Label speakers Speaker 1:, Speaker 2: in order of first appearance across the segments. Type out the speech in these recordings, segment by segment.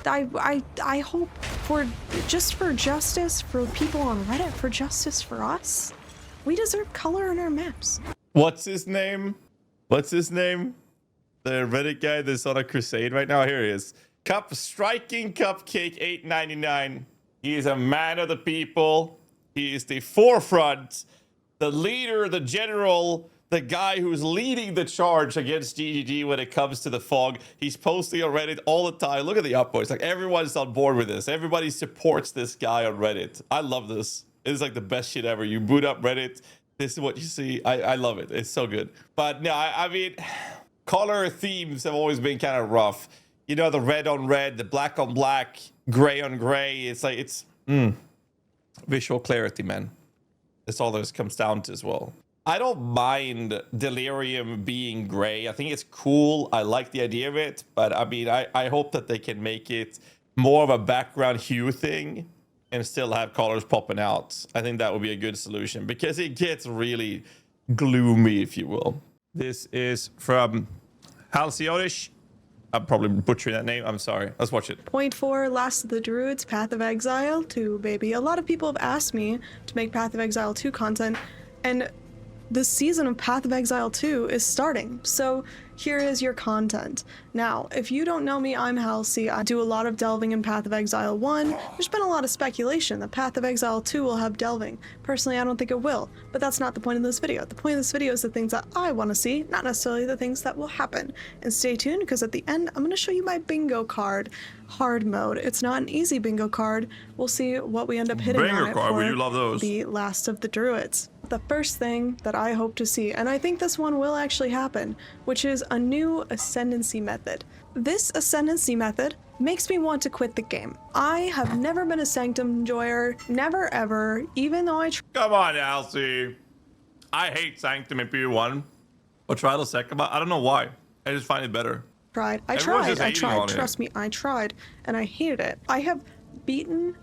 Speaker 1: I hope for justice for people on Reddit, for justice for us. We deserve color in our maps.
Speaker 2: What's his name? What's his name? The Reddit guy that's on a crusade right now. Here he is. Striking Cupcake 899. He is a man of the people. He is the forefront, the leader, the general, the guy who's leading the charge against GGG when it comes to the fog. He's posting on Reddit all the time. Look at the upvotes. Like, everyone's on board with this. Everybody supports this guy on Reddit. I love this. It's like the best shit ever. You boot up Reddit, this is what you see. I love it. It's so good. But no, I mean, color themes have always been kind of rough. You know, the red on red, the black on black, gray on gray. It's like, it's visual clarity, man. That's all this comes down to as well. I don't mind Delirium being gray. I think it's cool. I like the idea of it. But I mean, I hope that they can make it more of a background hue thing and still have colors popping out. I think that would be a good solution because it gets really gloomy, if you will. This is from Halcyonish. I'm probably butchering that name. I'm sorry. Let's watch it.
Speaker 1: Point 4, Last of the Druids, Path of Exile 2, baby. A lot of people have asked me to make Path of Exile 2 content, and the season of Path of Exile 2 is starting, so here is your content. Now, if you don't know me, I'm Halcy. I do a lot of delving in Path of Exile 1. There's been a lot of speculation that Path of Exile 2 will have delving. Personally, I don't think it will, but that's not the point of this video. The point of this video is the things that I want to see, not necessarily the things that will happen. And stay tuned, because at the end, I'm going to show you my bingo card. Hard mode. It's not an easy bingo card. We'll see what we end up hitting on it for
Speaker 2: you love those.
Speaker 1: the Last of the Druids. The first thing that I hope to see, and I think this one will actually happen, which is a new Ascendancy method. This Ascendancy method makes me want to quit the game. I have never been a Sanctum enjoyer, never ever, even though I
Speaker 2: Come on, Halcy. I hate Sanctum in P1, but Trial of Second, I don't know why. I just find it better.
Speaker 1: tried. Trust me, I tried, and I hated it. I have beaten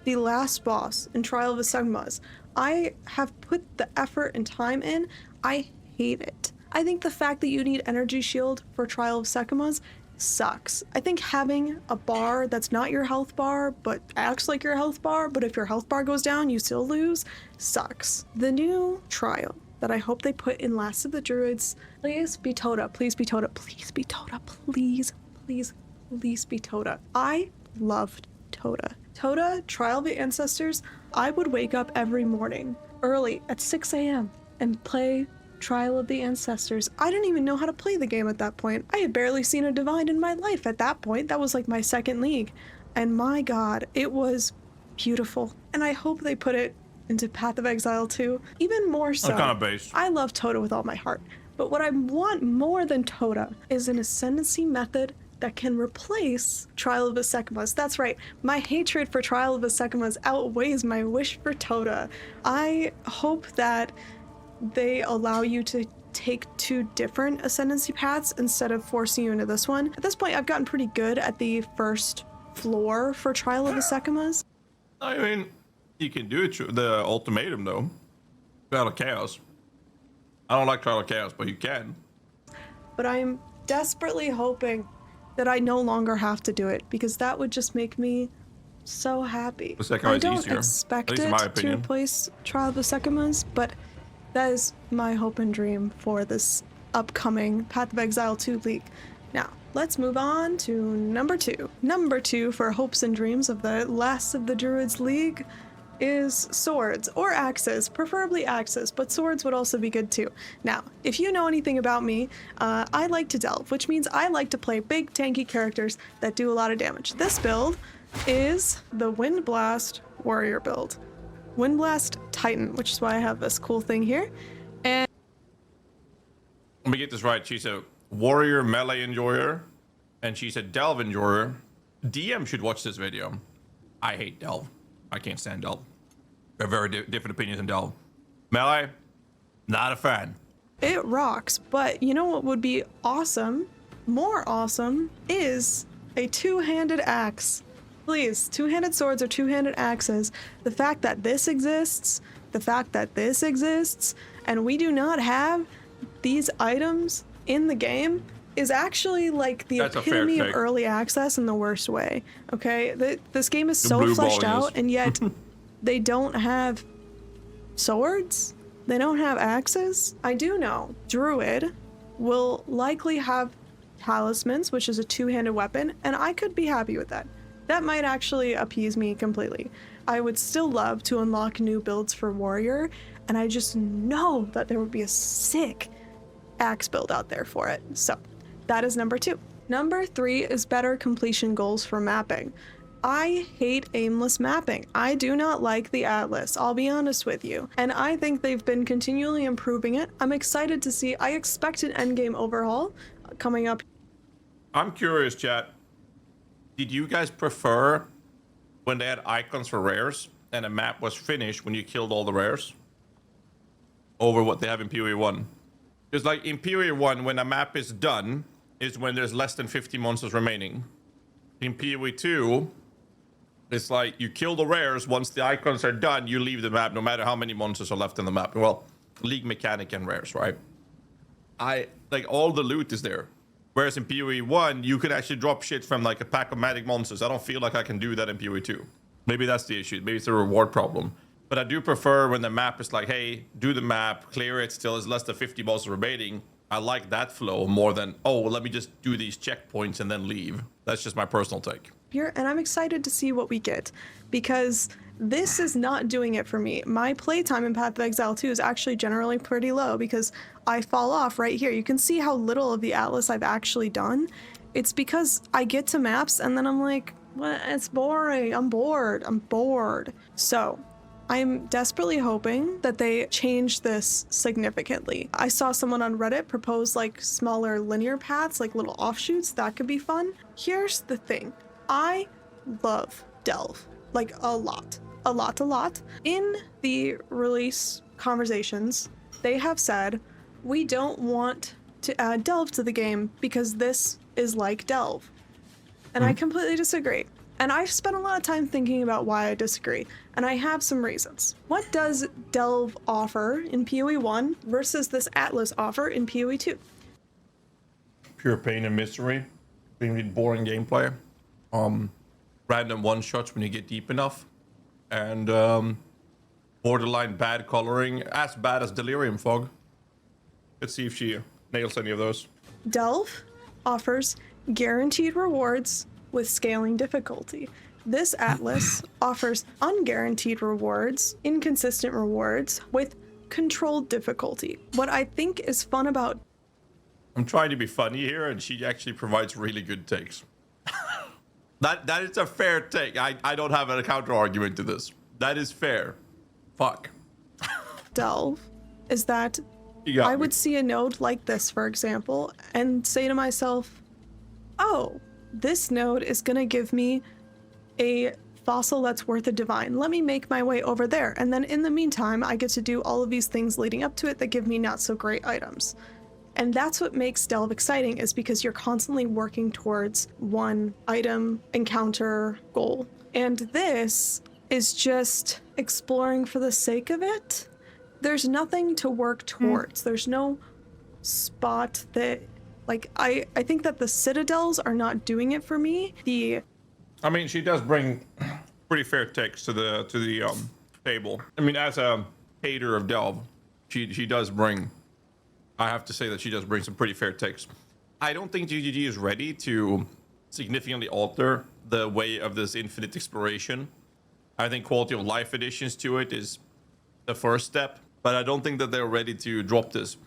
Speaker 1: the last boss in Trial of the Sigmas. I have put the effort and time in. I hate it. I think the fact that you need energy shield for Trial of Sigmas sucks. I think having a bar that's not your health bar but acts like your health bar, but if your health bar goes down you still lose, sucks. The new trial that I hope they put in Last of the Druids, please be Toda, please be Toda, please be Toda, please, please, please be Toda. I loved Toda. Toda, Trial of the Ancestors, I would wake up every morning early at 6 a.m. and play Trial of the Ancestors. I didn't even know how to play the game at that point. I had barely seen a divine in my life at that point. That was like my second league. And my god, it was beautiful. And I hope they put it into Path of Exile 2, even more so.
Speaker 2: I'm kind of based.
Speaker 1: I love Toda with all my heart. But what I want more than Toda is an Ascendancy method that can replace Trial of the Sigmas. That's right, my hatred for Trial of the Sigmas outweighs my wish for Toda. I hope that they allow you to take 2 different Ascendancy paths instead of forcing you into this one. At this point, I've gotten pretty good at the first floor for Trial of the Sigmas.
Speaker 2: I mean, you can do it, the ultimatum though. Trial of Chaos. I don't like Trial of Chaos, but you can.
Speaker 1: But I'm desperately hoping that I no longer have to do it, because that would just make me so happy.
Speaker 2: The second one is easier.
Speaker 1: I don't expect
Speaker 2: At least in my opinion.
Speaker 1: to replace Trial of the Sigmas, but that is my hope and dream for this upcoming Path of Exile 2 league. Now, let's move on to number 2. Number 2 for hopes and dreams of the Last of the Druids League is swords or axes, preferably axes, but swords would also be good too. Now, if you know anything about me, I like to delve, which means I like to play big tanky characters that do a lot of damage. This build is the Windblast Warrior build. Windblast Titan, which is why I have this cool thing here. And
Speaker 2: let me get this right. She's a warrior melee enjoyer, and she's a delve enjoyer. DM should watch this video. I hate delve. I can't stand delve. We have very different opinions on delve. Melee, not a fan.
Speaker 1: it rocks, but you know what would be awesome, more awesome, is a two-handed axe. Please, two-handed swords or two-handed axes. The fact that this exists, and we do not have these items in the game, is actually like the epitome of early access in the worst way. Okay, this game is so fleshed out, and yet they don't have swords. They don't have axes. I do know Druid will likely have talismans, which is a two-handed weapon, and I could be happy with that. That might actually appease me completely. I would still love to unlock new builds for warrior, and I just know that there would be a sick axe build out there for it. So that is number 2. Number 3 is better completion goals for mapping. I hate aimless mapping. I do not like the Atlas, I'll be honest with you. And I think they've been continually improving it. I'm excited to see, I expect an endgame overhaul coming up.
Speaker 2: I'm curious, chat. Did you guys prefer when they had icons for rares and a map was finished when you killed all the rares? Over what they have in PoE 1? Because like in PoE 1, when a map is done, is when there's less than 50 monsters remaining. In PoE 2, it's like you kill the rares, once the icons are done, you leave the map no matter how many monsters are left in the map. Well, league mechanic and rares, right? Like all the loot is there. Whereas in PoE 1, you could actually drop shit from like a pack of magic monsters. I don't feel like I can do that in PoE 2. Maybe that's the issue. Maybe it's a reward problem. But I do prefer when the map is like, hey, do the map, clear it, still is less than 50 monsters remaining. I like that flow more than, oh, let me just do these checkpoints and then leave. That's just my personal take.
Speaker 1: Here, and I'm excited to see what we get, because this is not doing it for me. My playtime in Path of Exile 2 is actually generally pretty low because I fall off right here. You can see how little of the Atlas I've actually done. It's because I get to maps and then I'm like, well, it's boring. I'm bored. So I'm desperately hoping that they change this significantly. I saw someone on Reddit propose like smaller linear paths, like little offshoots. That could be fun. Here's the thing. I love Delve, like a lot. In the release conversations, they have said, we don't want to add Delve to the game because this is like Delve. And I completely disagree. And I've spent a lot of time thinking about why I disagree, and I have some reasons. What does Delve offer in PoE 1 versus this Atlas offer in PoE 2?
Speaker 2: Pure pain and misery. Boring gameplay. Random one-shots when you get deep enough. And borderline bad coloring. As bad as Delirium Fog. Let's see if she nails any of those.
Speaker 1: Delve offers guaranteed rewards with scaling difficulty. This Atlas offers unguaranteed rewards, inconsistent rewards, with controlled difficulty. What I think is fun about...
Speaker 2: I'm trying to be funny here, and she actually provides really good takes. That is a fair take. I don't have a counter argument to this. That is fair. Fuck.
Speaker 1: Delve is that I would see a node like this, for example, and say to myself, oh, this node is gonna give me a fossil that's worth a divine. Let me make my way over there. And then in the meantime, I get to do all of these things leading up to it that give me not so great items. And that's what makes Delve exciting, is because you're constantly working towards one item, encounter, goal. And this is just exploring for the sake of it. There's nothing to work towards. There's no spot that, like, I think that the citadels are not doing it for me.
Speaker 2: I mean, she does bring pretty fair takes to the table. I mean, as a hater of Delve, she does bring, I have to say that she does bring some pretty fair takes. I don't think GGG is ready to significantly alter the way of this infinite exploration. I think quality of life additions to it is the first step, but I don't think that they're ready to drop this.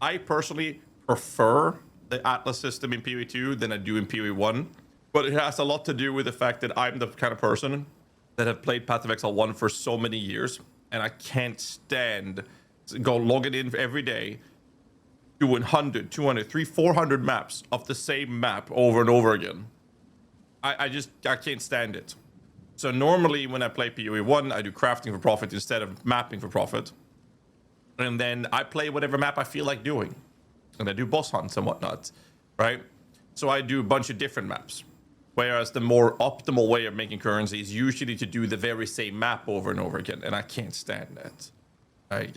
Speaker 2: I personally prefer the Atlas system in PoE 2 than I do in PoE 1, but it has a lot to do with the fact that I'm the kind of person that have played Path of Exile 1 for so many years, and I can't stand logging in every day, doing 100, 200, 300, 400 maps of the same map over and over again. I can't stand it. So normally when I play PoE 1, I do crafting for profit instead of mapping for profit. And then I play whatever map I feel like doing. And I do boss hunts and whatnot, right? So I do a bunch of different maps. Whereas the more optimal way of making currency is usually to do the very same map over and over again. And I can't stand that.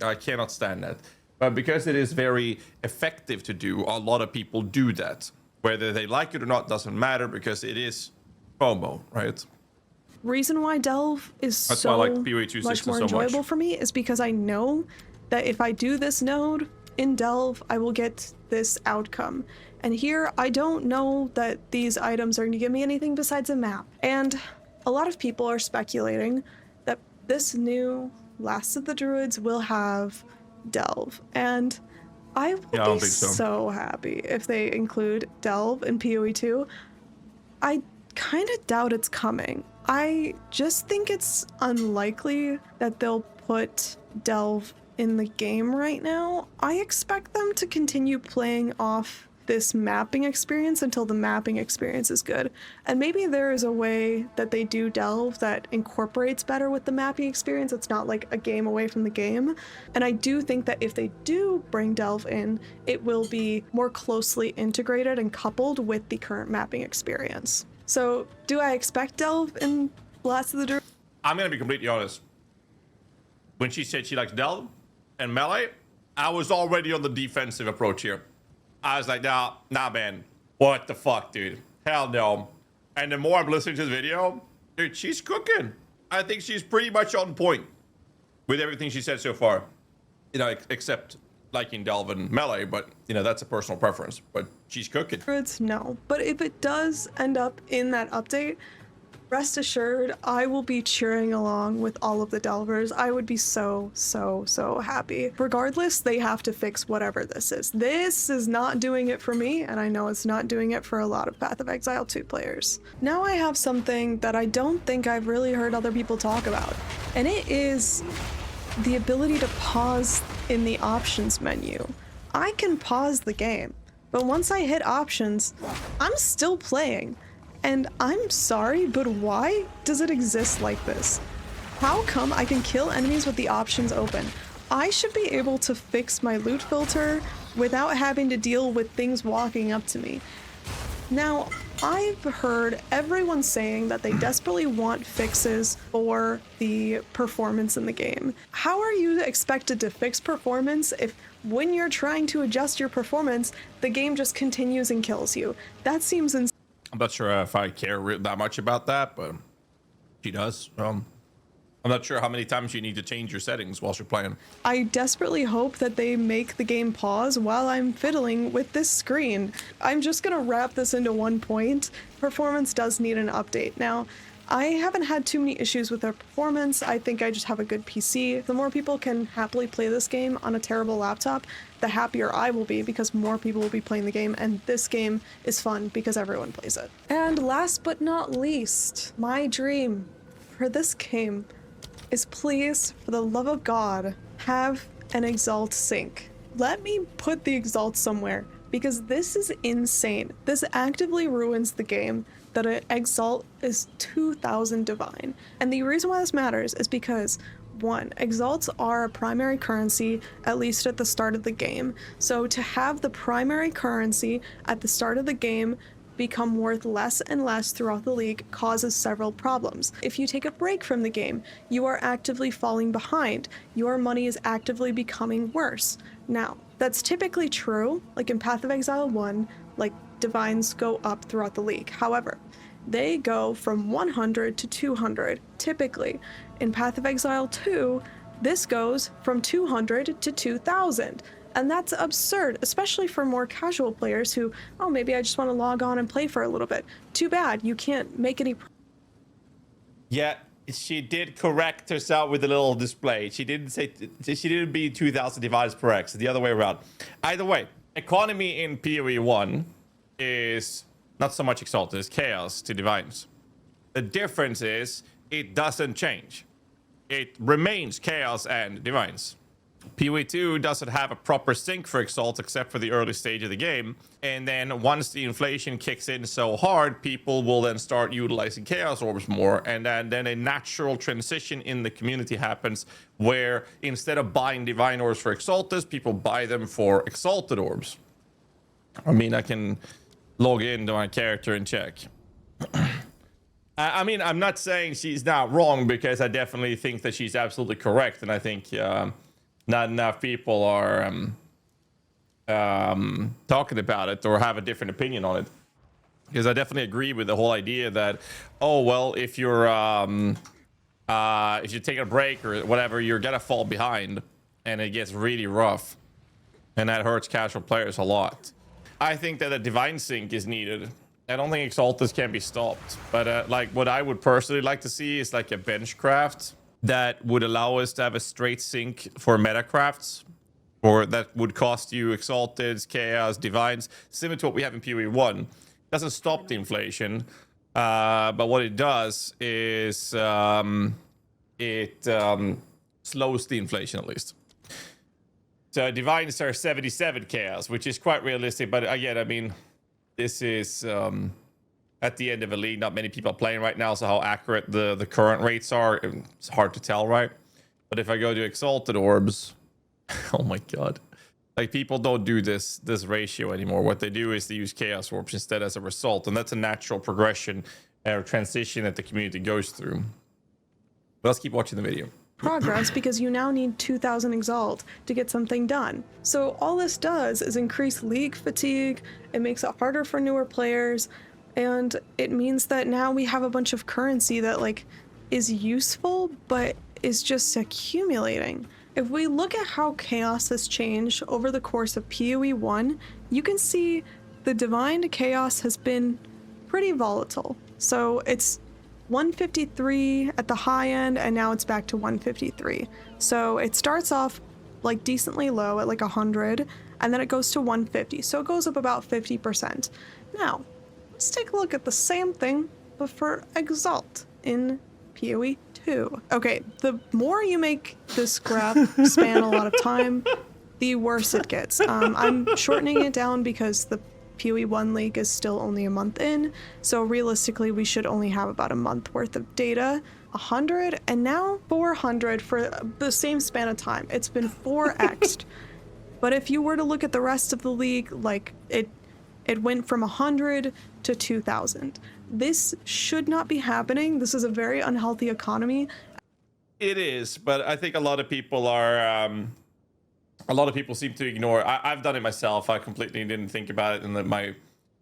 Speaker 2: I cannot stand that. But because it is very effective to do, a lot of people do that. Whether they like it or not doesn't matter because it is FOMO, right?
Speaker 1: Reason why Delve is
Speaker 2: That's
Speaker 1: so
Speaker 2: why I like PoE2
Speaker 1: much more enjoyable for me is because I know that if I do this node in Delve, I will get this outcome. And here, I don't know that these items are going to give me anything besides a map. And a lot of people are speculating that this new Last of the Druids will have Delve. And I will be so happy if they include Delve in PoE2. I kind of doubt it's coming. I just think it's unlikely that they'll put Delve in the game right now. I expect them to continue playing off this mapping experience until the mapping experience is good. And maybe there is a way that they do Delve that incorporates better with the mapping experience. It's not like a game away from the game. And I do think that if they do bring Delve in, it will be more closely integrated and coupled with the current mapping experience. So, do I expect Delve in Last of the Druids?
Speaker 2: I'm gonna be completely honest. When she said she likes Delve and Melee, I was already on the defensive approach here. I was like, nah, man. What the fuck, dude? Hell no. And the more I'm listening to this video, dude, she's cooking. I think she's pretty much on point with everything she said so far. You know, except liking Delve and Melee, but you know, that's a personal preference, but she's cooking.
Speaker 1: No, but if it does end up in that update, rest assured, I will be cheering along with all of the Delvers. I would be so happy. Regardless, they have to fix whatever this is. This is not doing it for me, and I know it's not doing it for a lot of Path of Exile 2 players. Now I have something that I don't think I've really heard other people talk about, and it is the ability to pause in the options menu. I can pause the game, but once I hit options, I'm still playing. And I'm sorry, but why does it exist like this? How come I can kill enemies with the options open? I should be able to fix my loot filter without having to deal with things walking up to me. Now, I've heard everyone saying that they desperately want fixes for the performance in the game. How are you expected to fix performance if when you're trying to adjust your performance, the game just continues and kills you? That seems insane.
Speaker 2: I'm not sure if I care that much about that, but she does. I'm not sure how many times you need to change your settings while you're playing.
Speaker 1: I desperately hope that they make the game pause while I'm fiddling with this screen. I'm just gonna wrap this into one point. Performance does need an update. Now, I haven't had too many issues with their performance. I think I just have a good PC. The more people can happily play this game on a terrible laptop, the happier I will be because more people will be playing the game, and this game is fun because everyone plays it. And last but not least, my dream for this game is please, for the love of God, have an Exalt sync. Let me put the Exalt somewhere, because this is insane. This actively ruins the game that an Exalt is 2,000 divine. And the reason why this matters is because, one, Exalts are a primary currency, at least at the start of the game. So to have the primary currency at the start of the game become worth less and less throughout the league causes several problems. If you take a break from the game, you are actively falling behind. Your money is actively becoming worse. Now, that's typically true, like in Path of Exile 1, like divines go up throughout the league. However, they go from 100 to 200, typically. In Path of Exile 2, this goes from 200 to 2,000. And that's absurd, especially for more casual players who, oh, maybe I just want to log on and play for a little bit. Too bad, you can't make any...
Speaker 2: Yeah, she did correct herself with a little display. She didn't be 2,000 divided per X, the other way around. Either way, economy in PoE 1 is not so much Exalted, it's Chaos to Divines. The difference is it doesn't change. It remains Chaos and Divines. PoE 2 doesn't have a proper sync for Exalt except for the early stage of the game. And then once the inflation kicks in so hard, people will then start utilizing Chaos Orbs more. And then a natural transition in the community happens where instead of buying Divine Orbs for Exalted, people buy them for Exalted Orbs. I mean, I can log into my character and check. I mean, I'm not saying she's not wrong because I definitely think that she's absolutely correct. And I think... not enough people are talking about it or have a different opinion on it, because I definitely agree with the whole idea that, oh well, if you take a break or whatever, you're gonna fall behind and it gets really rough, and that hurts casual players a lot. I think that a divine sync is needed. I don't think Exaltus can be stopped, but like what I would personally like to see is like a bench craft that would allow us to have a straight sync for meta crafts, or that would cost you Exalteds, Chaos, Divines, similar to what we have in PoE 1. Doesn't stop the inflation, but what it does is it slows the inflation at least. So Divines are 77 Chaos, which is quite realistic, but again, I mean, this is at the end of a league, not many people are playing right now, so how accurate the current rates are, it's hard to tell, right? But if I go to Exalted Orbs, oh my god, like people don't do this ratio anymore. What they do is they use Chaos Orbs instead as a result, and that's a natural progression or transition that the community goes through. But let's keep watching the video.
Speaker 1: Progress, because you now need 2,000 Exalt to get something done. So all this does is increase league fatigue, it makes it harder for newer players, and it means that now we have a bunch of currency that like is useful but is just accumulating. If we look at how Chaos has changed over the course of PoE 1, you can see the Divine Chaos has been pretty volatile. So it's 153 at the high end, and now it's back to 153. So it starts off like decently low at like 100, and then it goes to 150. So it goes up about 50%. Now, let's take a look at the same thing, but for Exalt in PoE 2. Okay, the more you make this graph span a lot of time, the worse it gets. I'm shortening it down because the PoE 1 league is still only a month in, so realistically we should only have about a month worth of data. 100 and now 400 for the same span of time. It's been 4x'd. But if you were to look at the rest of the league, like it went from 100 to 2,000. This should not be happening. This is a very unhealthy economy.
Speaker 2: It is, but I think a lot of people are a lot of people seem to ignore. I've done it myself. I completely didn't think about it in my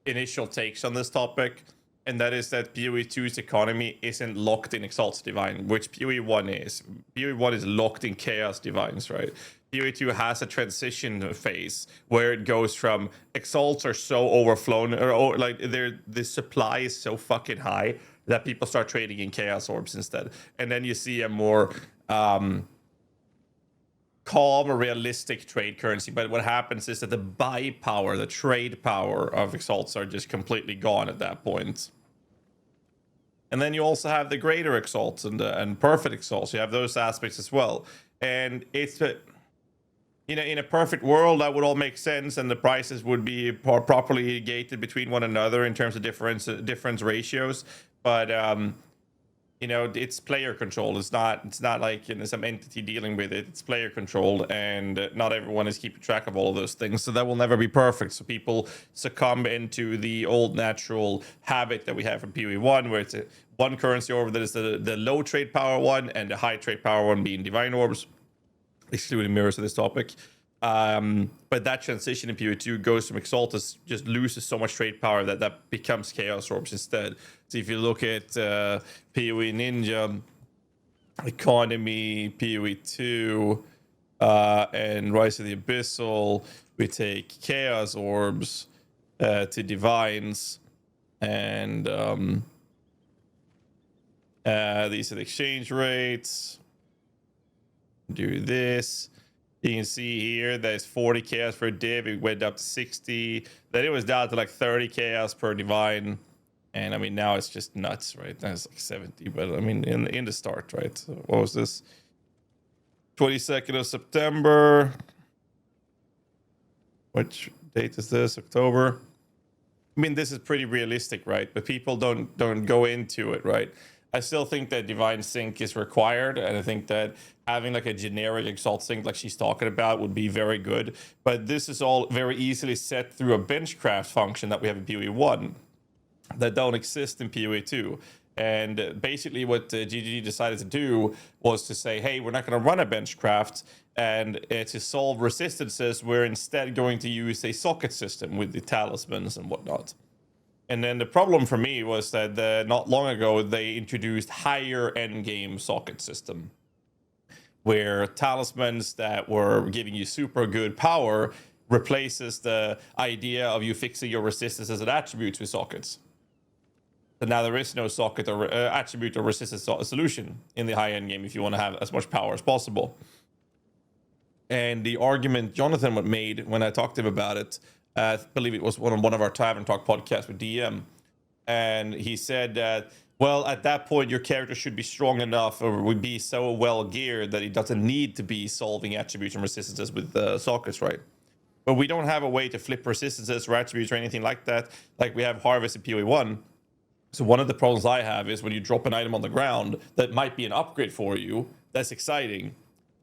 Speaker 2: initial takes on this topic, and that is that PoE 2's economy isn't locked in Exalted Divine, which PoE 1 is. PoE 1 is locked in Chaos Divines, right? PoE 2 has a transition phase where it goes from Exalts are so overflown, or like the supply is so fucking high that people start trading in Chaos Orbs instead. And then you see a more calm or realistic trade currency. But what happens is that the buy power, the trade power of Exalts are just completely gone at that point. And then you also have the greater Exalts and perfect Exalts. You have those aspects as well. And it's in a perfect world, that would all make sense, and the prices would be properly gated between one another in terms of difference ratios. But it's player controlled. It's not like some entity dealing with it. It's player controlled, and not everyone is keeping track of all of those things. So that will never be perfect. So people succumb into the old natural habit that we have from PoE 1, where it's one currency orb that is the low trade power one, and the high trade power one being Divine Orbs, excluding mirrors of this topic. But that transition in PoE 2 goes from Exaltus, just loses so much trade power that becomes Chaos Orbs instead. So if you look at PoE Ninja, Economy, PoE 2, and Rise of the Abyssal, we take Chaos Orbs to Divines, and these are the exchange rates. Do this. You can see here there's 40 chaos per div. It went up to 60. Then it was down to like 30 chaos per divine. And I mean, now it's just nuts, right? That's like 70. But I mean, in the start, right? So what was this? 22nd of September. Which date is this? October. I mean, this is pretty realistic, right? But people don't go into it, right? I still think that Divine Sync is required, and I think that having like a generic Exalt Sync like she's talking about would be very good. But this is all very easily set through a benchcraft function that we have in PoE 1 that don't exist in PoE 2. And basically what GGG decided to do was to say, hey, we're not going to run a benchcraft, and to solve resistances, we're instead going to use a socket system with the talismans and whatnot. And then the problem for me was that not long ago, they introduced higher endgame socket system, where talismans that were giving you super good power replaces the idea of you fixing your resistances and attributes with sockets. So now there is no socket or attribute or resistance solution in the high end game if you want to have as much power as possible. And the argument Jonathan made when I talked to him about it, I believe it was one of our Tavern Talk podcasts with DM, and he said that, well, at that point your character should be strong enough or would be so well geared that it doesn't need to be solving attributes and resistances with sockets, right? But we don't have a way to flip resistances or attributes or anything like that, like we have Harvest in PoE 1. So one of the problems I have is when you drop an item on the ground that might be an upgrade for you, that's exciting.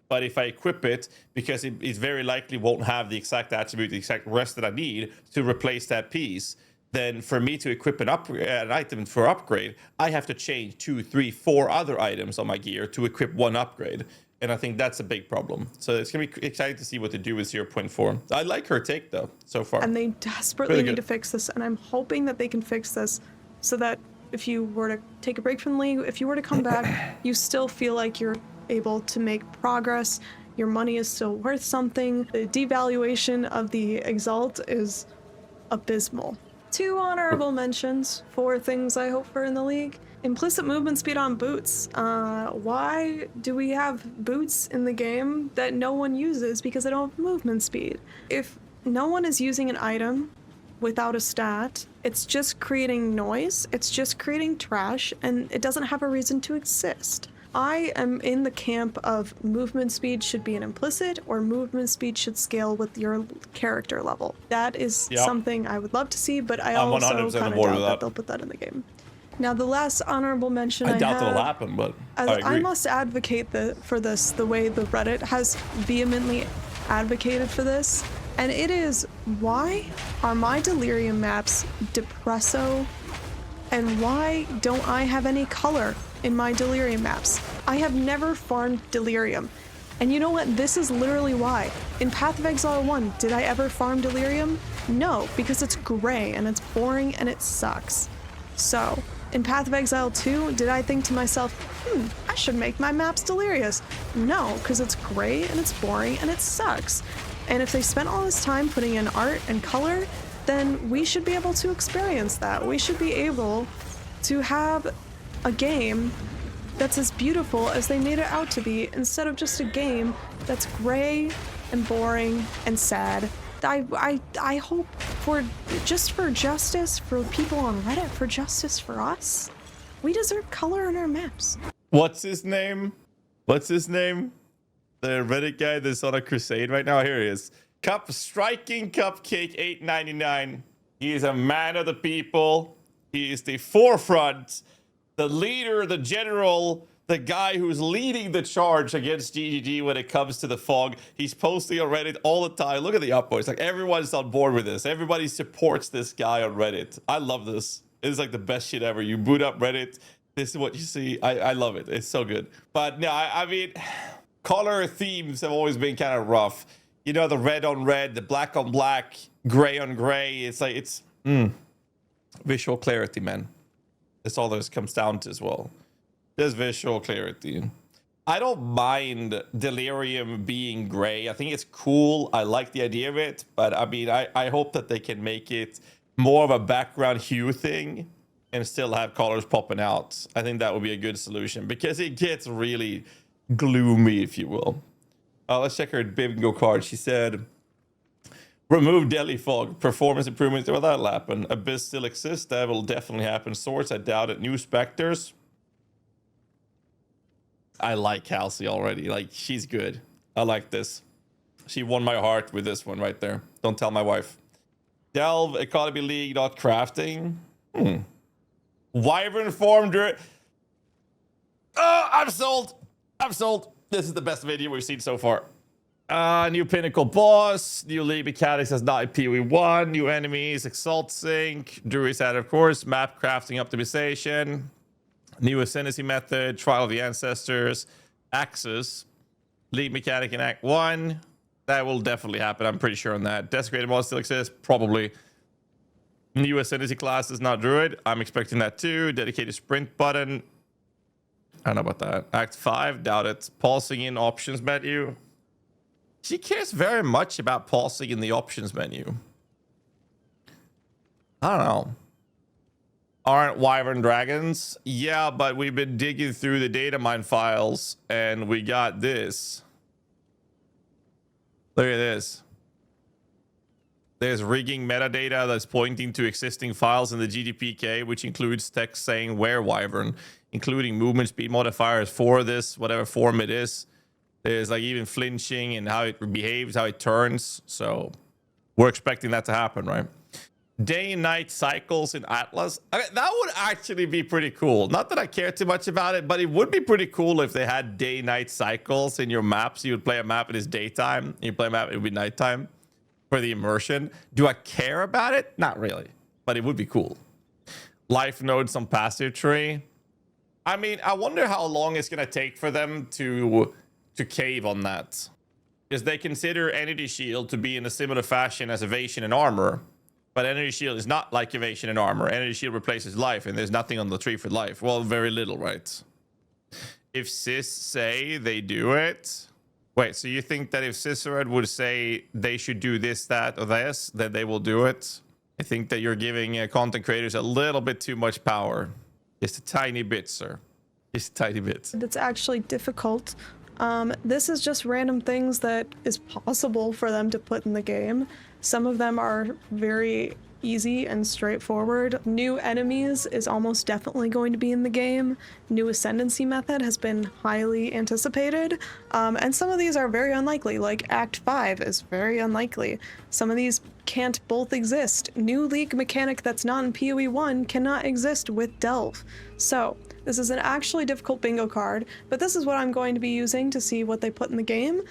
Speaker 2: But if I equip it, because it very likely won't have the exact attribute, the exact rest that I need to replace that piece, then for me to equip an item for upgrade, I have to change 2, 3, 4 other items on my gear to equip one upgrade. And I think that's a big problem. So it's going to be exciting to see what to do with 0.4. I like her take, though, so far.
Speaker 1: And they desperately need to fix this, and I'm hoping that they can fix this so that if you were to take a break from the league, if you were to come back, you still feel like you're able to make progress, your money is still worth something. The devaluation of the Exalt is abysmal. 2 honorable mentions for things I hope for in the league. Implicit movement speed on boots. Why do we have boots in the game that no one uses because they don't have movement speed? If no one is using an item without a stat, it's just creating noise, it's just creating trash, and it doesn't have a reason to exist. I am in the camp of movement speed should be an implicit, or movement speed should scale with your character level. That is something I would love to see, but I also kind of doubt that they'll put that in the game. Now, the last honorable mention I
Speaker 2: doubt that'll happen, but
Speaker 1: I must advocate for this the way the Reddit has vehemently advocated for this, and it is, why are my Delirium maps depresso, and why don't I have any color in my Delirium maps? I have never farmed Delirium. And you know what? This is literally why. In Path of Exile 1, did I ever farm Delirium? No, because it's gray and it's boring and it sucks. So, in Path of Exile 2, did I think to myself, I should make my maps delirious? No, because it's gray and it's boring and it sucks. And if they spent all this time putting in art and color, then we should be able to experience that. We should be able to have a game that's as beautiful as they made it out to be, instead of just a game that's gray and boring and sad. I hope for justice for people on Reddit, for justice for us. We deserve color in our maps.
Speaker 2: What's his name? The Reddit guy that's on a crusade right now. Here he is. Striking Cupcake 899. He is a man of the people. He is the forefront, the leader, the general, the guy who's leading the charge against GGG when it comes to the fog. He's posting on Reddit all the time. Look at the upvotes. Like, everyone's on board with this. Everybody supports this guy on Reddit. I love this. It's like the best shit ever. You boot up Reddit, this is what you see. I love it. It's so good. But no, I mean, color themes have always been kind of rough. You know, the red on red, the black on black, gray on gray. It's like, it's visual clarity, man. That's all this comes down to as well. There's visual clarity. I don't mind Delirium being gray. I think it's cool. I like the idea of it. But I mean, I hope that they can make it more of a background hue thing and still have colors popping out. I think that would be a good solution, because it gets really gloomy, if you will. Let's check her bingo card. She said, remove Deli Fog. Performance improvements. Well, that'll happen. Abyss still exists. That will definitely happen. Swords, I doubt it. New Spectres. I like Halsey already. Like, she's good. I like this. She won my heart with this one right there. Don't tell my wife. Delve, Economy League, not crafting. Wyvern form. Oh, I'm sold. I'm sold. This is the best video we've seen so far. New Pinnacle boss. New league mechanics as not in PoE 1. New enemies. Exalt sync. Druid's out, of course. Map crafting optimization. New Ascendancy method, Trial of the Ancestors, Axis, Lead Mechanic in Act 1. That will definitely happen. I'm pretty sure on that. Desecrated mod still exists? Probably. New Ascendancy class is not Druid. I'm expecting that too. Dedicated sprint button. I don't know about that. Act 5, doubt it. Pausing in options menu. She cares very much about pausing in the options menu. I don't know. Aren't Wyvern dragons? Yeah, but we've been digging through the data mine files and we got this. Look at this. There's rigging metadata that's pointing to existing files in the GDPK, which includes text saying where Wyvern, including movement speed modifiers for this, whatever form it is. There's like even flinching and how it behaves, how it turns. So we're expecting that to happen, right? Day and night cycles in Atlas. I mean, that would actually be pretty cool. Not that I care too much about it, but it would be pretty cool if they had day-night cycles in your maps. You would play a map, it is daytime. You play a map, it would be nighttime for the immersion. Do I care about it? Not really, but it would be cool. Life nodes on passive tree. I mean, I wonder how long it's going to take for them to cave on that. Because they consider Energy Shield to be in a similar fashion as Evasion and Armor. But Energy Shield is not like Evasion and Armor. Energy Shield replaces life, and there's nothing on the tree for life. Well, very little, right? If Sis say they do it... Wait, so you think that if Cicerad would say they should do this, that, or this, that they will do it? I think that you're giving content creators a little bit too much power. Just a tiny bit, sir. Just a tiny bit.
Speaker 1: It's actually difficult. This is just random things that is possible for them to put in the game. Some of them are very easy and straightforward. New enemies is almost definitely going to be in the game. New Ascendancy method has been highly anticipated. And some of these are very unlikely, like Act 5 is very unlikely. Some of these can't both exist. New League mechanic that's not in PoE 1 cannot exist with Delve. So this is an actually difficult bingo card, but this is what I'm going to be using to see what they put in the game,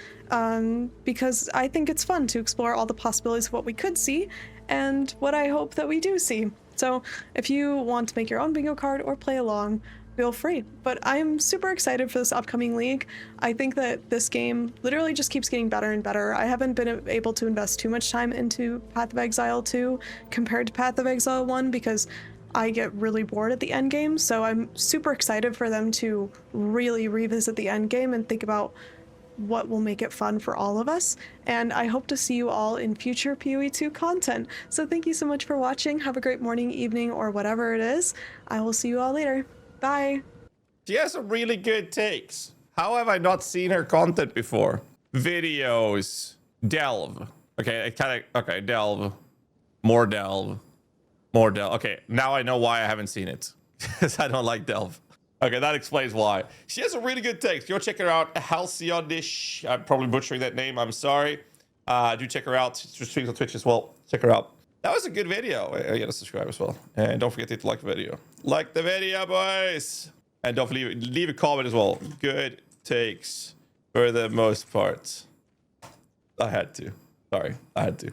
Speaker 1: because I think it's fun to explore all the possibilities of what we could see and what I hope that we do see. So if you want to make your own bingo card or play along, feel free. But I'm super excited for this upcoming league. I think that this game literally just keeps getting better and better. I haven't been able to invest too much time into Path of Exile 2 compared to Path of Exile 1 because I get really bored at the end game, so I'm super excited for them to really revisit the end game and think about what will make it fun for all of us. And I hope to see you all in future PoE 2 content. So thank you so much for watching. Have a great morning, evening, or whatever it is. I will see you all later. Bye.
Speaker 2: She has some really good takes. How have I not seen her content before? Videos. Delve. Okay, okay, Delve. More Delve. More Delve. Okay, now I know why I haven't seen it. Because I don't like Delve. Okay, that explains why. She has a really good takes. Go check her out. Halcyonish. I'm probably butchering that name. I'm sorry. Do check her out. She streams on Twitch as well. Check her out. That was a good video. You gotta subscribe as well. And don't forget to hit like the video. Like the video, boys. And don't leave a comment as well. Good takes for the most part. I had to. Sorry, I had to.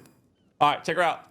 Speaker 2: All right, check her out.